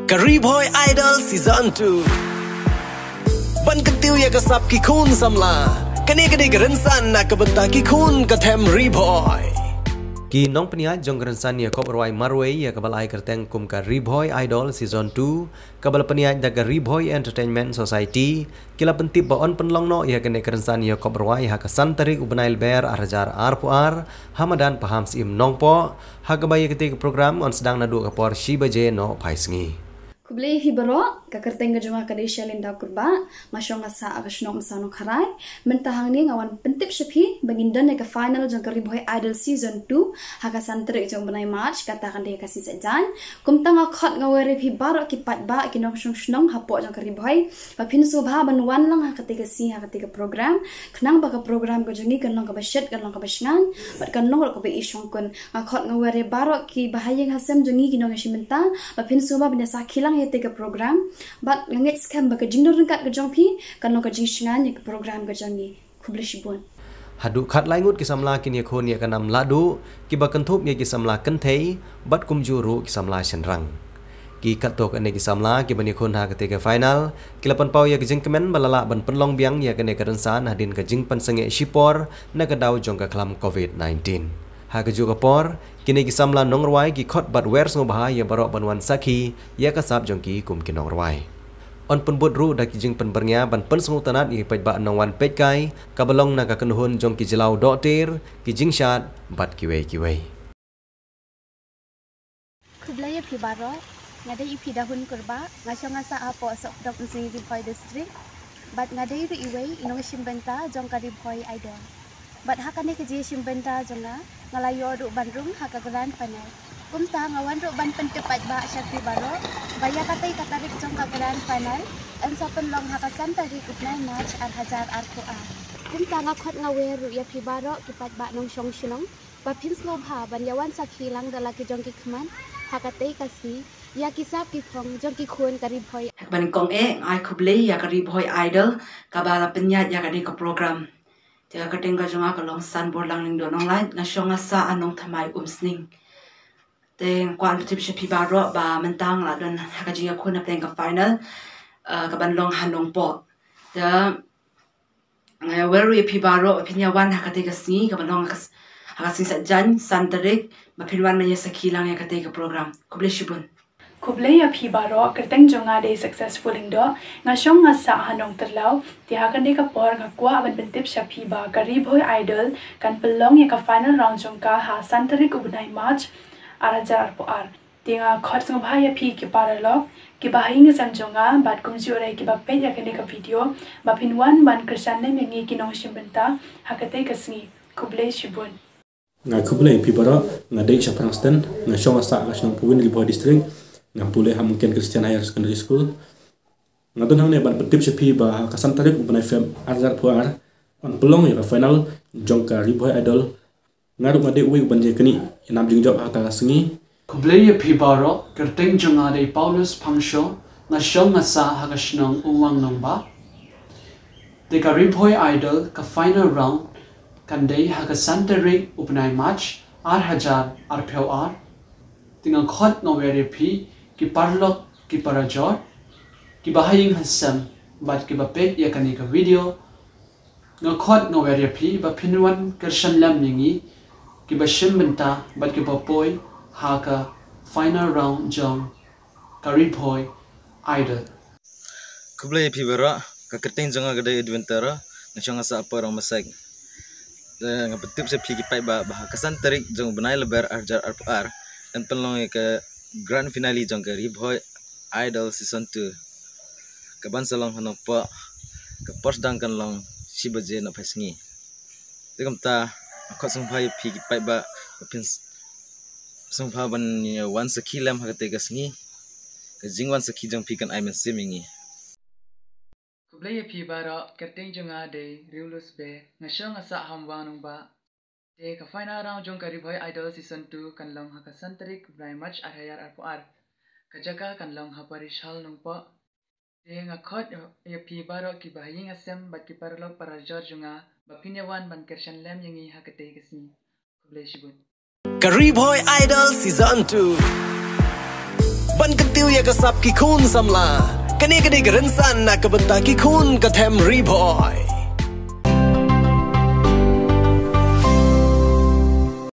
Kariboy Idol Season 2 Ban ketiu ya kasap ki kun samla Kani gerensan nak kebenta ki kun katem Riboy Ki nong peniat jong gerensan ya kop ruai marway ya kabal ai kerteng kum ka Riboy Idol Season 2 kabal peniat daga Riboy Entertainment Society kila pentip baon penlong no ya kene gerensan ya kop ruai ha kasan tarik ubenail ber arjar arpuar hamadan paham sim nongpo ha kabaya ketika program on sedang nadu kapor shibaje no paisngi Kublai hibaro kakerteng gejunga kadesha linda kurba masyong asa akashnong masano karai mentahang ni ngawan pentip shepi bangindan ke final jong Kariboy Idol Season 2 hakasan terik jong benai March katakan dia kasih sejan kumtang akot ngawere hibaro kipat ba kinong shnong hapo jong Kariboy papin subha banwan lang ketika ketika program kenang baka program gejungi kenong kabashet kenong kabasngan bat kenong ko be isyong kun akot ngawere baro ki bahayeng hasem jongi kinong shimenta papin subha benda sakilang ketika program bat ngit scam baka jingdo rengkat gejong pi kanong ka jingshingan ke program gejong ni kublishibun hadu khat laingut kisamla kini khon ya kanam ladu ki bakanthop ya kisamla kanthei bat kumjuru kisamla shenrang ki katok ane kisamla ki bani khon ha ketika final kilapan pau ya kijing kemen balala ban penlong biang ya kene karensan hadin ka jing pansenge shipor na kadau jong ka klam covid-19 ha keju kapor kini kisamla nongrwai ki khot bat wers ngobah ya barok banwan sakhi ya kasap jongki kum kinongrwai on penbut ru da kijing penbernya ban pensngu tanat i pej ba nongwan pej kai kabalong na ka kenuhun jongki jelau dokter kijing shat bat kiwei kublaya pi baro ngade ipi dahun kurba ngasong asa apo sok dok sing di Poi district bat ngade ru iwei inong shimbenta jong Kariboy Idol bat hakane keji shimbenta jonga ngalayo ru bandung haka grand final kumta ngawan ru ban pentepat ba syakti baro baya katai katarik jong ka grand final en sopen long hakasan tarik upnai March ar hajar arqua kumta ngakot ngawe ru ya pi baro kipat ba nong shong shinong ba pins ngobha ban yawan sakhilang dalaki jong ki khman hakatai kasi ya kisap ki phong jong ki khun Kariboy ban kong ai kublai ya Kariboy Idol kabala penyat ya kani ka program Tiga ketinggal junga kalong san borlang ning donong lain ngasong asa anong thamai umsning. Teng kwan tip shepi baro ba mentang la don hakajinga kuna pleng ka final kabanlong hanong po. The weru pi baro pinya wan hakatiga sni kabanlong hakasing sa jan santarik mapinwan manya sakilang ya katiga program. Kubleshibun. Kublai ya pi baro kerteng jonga de successful indo ngasong ngasa hanong terlau tihakan de kapor ngakwa aban bentip shapi ba Kariboy Idol kan pelong ya ka final round jongka ha santarik ubnai March arajar arpoar tinga khot song bhai ya pi ki paralog ki bahing sam jonga bat kumju rai ki ba pe ya kene ka video ba pinwan ban kersan ne mengi ki nong shimbenta hakate kasni kublai shibun ngai kublai pi baro ngadei shaprangstan ngasong ngasa ngasong puwin di Poi district ngampule ha mungkin Christian Higher Secondary School ngadon hang ne ban petip sepi ba kasan tarik ubenai fem arzar puar on pelong ya final jong Kariboy Idol ngaruk ngade uwi banje keni inam jingjob hata sengi kublai pi baro kerteng jonga de Paulus Pangsho ngasong ngasa hagashnong uwang nongba de Kariboy Idol ka final round kandei hagasan tarik ubenai March ar hajar ar tinggal khot ngawere pi ki parlok ki parajor ki bahaying hasam bat ki bapet ya kani ka video ngakhot ngawere pi ba pinwan kershan lam yingi ki bashim benta bat ki bapoy ha ka final round jong Kariboy Idol kublai pi bara ka kerteng jonga gede adventure ngachong asa apa rong masak ngapetip se pi ki pai ba kasan tarik jong benai lebar arjar arpar dan pelong ke grand finale jong Kariboy Idol Season 2 kaban salong hanong po ke pos dangkan long shibaje na pasngi tegam ta akot song bhai pi ki pai ba pin song bha ban wan sakilam hakate gasngi ke jingwan sakhi jong pi kan aimen simingi kublai pi bara kerteng jonga de riulus be ngasong asa hamwanung ba de ka final round jong Kariboy Idol Season 2 kan long hakasan tarik Brai March arhayar arpoar kajaka kan long haparish hal nung po de ngakhot ya pi baro ki bahing asem bat ki parlok parajor jonga bapinyawan ban kershan lem yangi hakate kasni kublai shibun Kariboy Idol Season 2 ban ketiu ya kasap ki khun samla kani kani gerensan nak kebenta ki khun ka them riboy